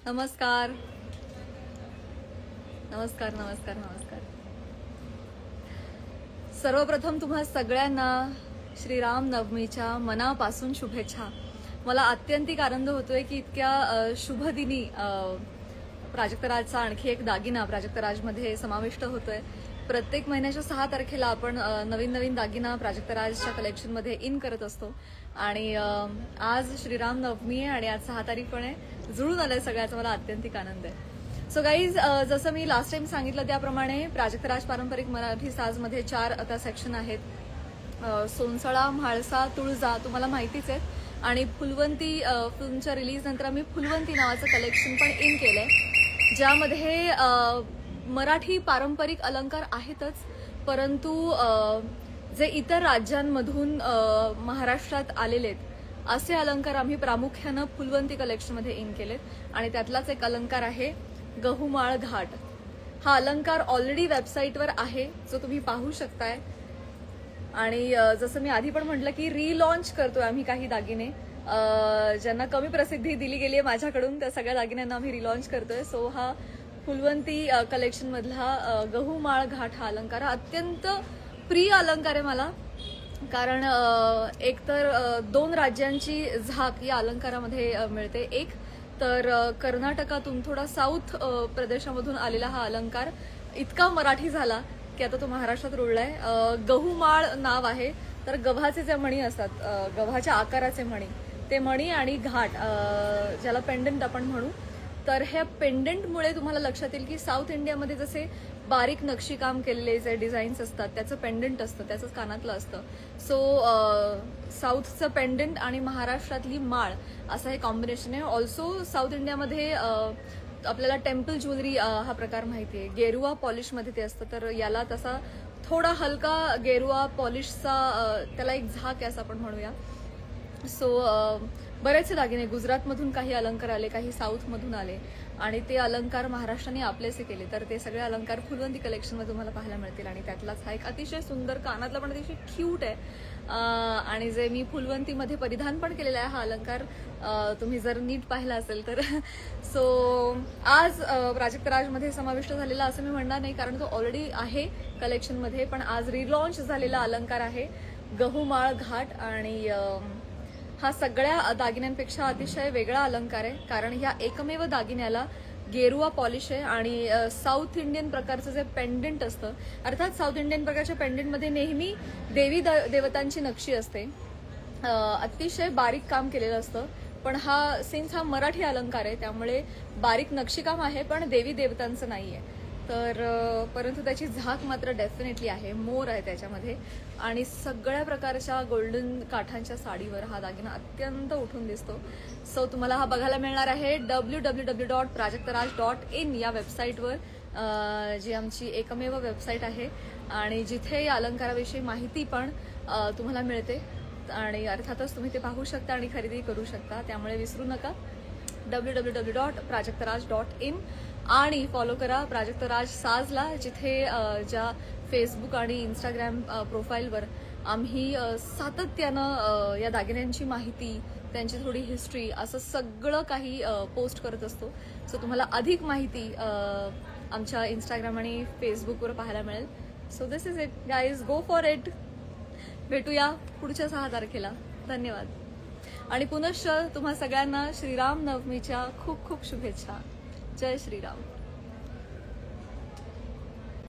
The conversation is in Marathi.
नमस्कार नमस्कार नमस्कार नमस्कार. सर्वप्रथम तुम्हा सगळ्यांना श्रीराम नवमीच्या मनापासून शुभेच्छा. मला अत्यंतिक आनंद होतोय की इतक्या शुभ दिनी प्राजक्तराजचा आणखी एक दागिना प्राजक्तराजमध्ये समाविष्ट होतोय. प्रत्येक महिन्याच्या 6 तारखेला आपण नवीन नवीन दागिना प्राजक्तराजच्या कलेक्शनमध्ये इन करत असतो आणि आज श्रीराम नवमी आहे आणि आज 6 तारीख पण आहे. जुळून आलंय सगळ्याचा मला अत्यंतिक आनंद आहे. सो गाईज, जसं मी लास्ट टाइम सांगितलं त्याप्रमाणे प्राजक्तराज पारंपरिक मराठी साजमध्ये 4 आता सेक्शन आहेत. सोनसळा, म्हाळसा, तुळजा तुम्हाला माहितीच आहे आणि फुलवंती फिल्मच्या रिलीज नंतर आम्ही फुलवंती नावाचं कलेक्शन पण इन केलंय, ज्यामध्ये मराठी पारंपरिक अलंकार आहेतच, परंतु जे इतर राज्यांमधून महाराष्ट्रात आलेले आहेत असे अलंकार आम्ही प्रामुख्यानं फुलवंती कलेक्शनमध्ये इन केलेत आणि त्यातलाच एक अलंकार आहे गहुमाळ घाट. हा अलंकार ऑलरेडी वेबसाईटवर आहे, जो तुम्ही पाहू शकताय. आणि जसं मी आधी पण म्हटलं की रिलॉन्च करतोय आम्ही काही दागिने ज्यांना कमी प्रसिद्धी दिली गेली आहे माझ्याकडून, त्या सगळ्या दागिन्यांना आम्ही रिलॉन्च करतोय. सो हा फुलवंती कलेक्शन मधला गहुमाळ घाट हा अलंकार अत्यंत प्रिय अलंकार आहे मला, कारण एकतर 2 राज्यांची झाक या अलंकारामध्ये मिळते. एक तर कर्नाटकातून थोडा साऊथ प्रदेशामधून आलेला हा अलंकार इतका मराठी झाला की आता तो महाराष्ट्रात रुळलाय. गहुमाळ नाव आहे, तर गव्हाचे जे मणी असतात, गव्हाच्या आकाराचे मणी, ते मणी आणि घाट ज्याला पेंडंट आपण म्हणू, तर ह्या पेंडंटमुळे तुम्हाला लक्षात येईल की साऊथ इंडियामध्ये जसे बारीक नक्षीकाम केलेले जे डिझाईन्स असतात त्याचं पेंडंट असतं, त्याचंच कानातलं असतं. सो साऊथचं पेंडंट आणि महाराष्ट्रातली माळ असं हे कॉम्बिनेशन आहे. ऑल्सो साऊथ इंडियामध्ये आपल्याला टेम्पल ज्वेलरी हा प्रकार माहिती आहे, गेरुआ पॉलिशमध्ये ते असतं, तर याला तसा थोडा हलका गेरुआ पॉलिशचा त्याला एक झाक आहे असं आपण म्हणूया. सो बरेचसे दागिने गुजरातमधून काही अलंकार आले, काही साऊथमधून आले आणि ते अलंकार महाराष्ट्राने आपलेसे केले, तर ते सगळे अलंकार फुलवंती कलेक्शनमध्ये तुम्हाला पाहायला मिळतील. आणि त्यातलाच हा एक अतिशय सुंदर कानातला पण अतिशय क्यूट आहे आणि जे मी फुलवंतीमध्ये परिधान पण केलेला आहे हा अलंकार तुम्ही जर नीट पाहिला असेल तर. सो आज प्राजक्तराजमध्ये समाविष्ट झालेला असं मी म्हणणार नाही, कारण तो ऑलरेडी आहे कलेक्शनमध्ये, पण आज रिलॉन्च झालेला अलंकार आहे गहुमाळ घाट. आणि हा सगळ्या दागिन्यांपेक्षा अतिशय वेगळा अलंकार आहे, कारण ह्या एकमेव दागिन्याला गेरुआ पॉलिश आहे आणि साऊथ इंडियन प्रकारचं जे पेंडंट असतं, अर्थात साऊथ इंडियन प्रकारच्या पेंडंटमध्ये नेहमी देवी देवतांची नक्षी असते, अतिशय बारीक काम केलेलं असतं. पण हा सिन्स हा मराठी अलंकार आहे त्यामुळे बारीक नक्षीकाम आहे पण देवी देवतांचं नाहीये, तर परंतु त्याची झाक मात्र डेफिनेटली आहे. मोर आहे त्याच्यामध्ये आणि सगळ्या प्रकारच्या गोल्डन काठांच्या साडीवर हा दागिना अत्यंत उठून दिसतो. सो तुम्हाला हा बघायला मिळणार आहे www.prajaktaraj.in या वेबसाईटवर, जी आमची एकमेव वेबसाईट आहे आणि जिथे या अलंकाराविषयी माहिती पण तुम्हाला मिळते आणि अर्थातच तुम्ही ते पाहू शकता आणि खरेदी करू शकता. त्यामुळे विसरू नका www.prajaktaraj.in आणि फॉलो करा प्राजक्तराज साजला, जिथे ज्या फेसबुक आणि इंस्टाग्राम प्रोफाईलवर आम्ही सातत्यानं या दागिन्यांची माहिती, त्यांची थोडी हिस्ट्री, असं सगळं काही पोस्ट करत असतो. सो तुम्हाला अधिक माहिती आमच्या इंस्टाग्राम आणि फेसबुकवर पाहायला मिळेल. So this is it guys, go for it. भेटूया पुढच्या 6 तारखेला. धन्यवाद आणि पुनश्च तुम्हा सगळ्यांना श्रीराम नवमीच्या खूप खूप शुभेच्छा. जय श्रीराम.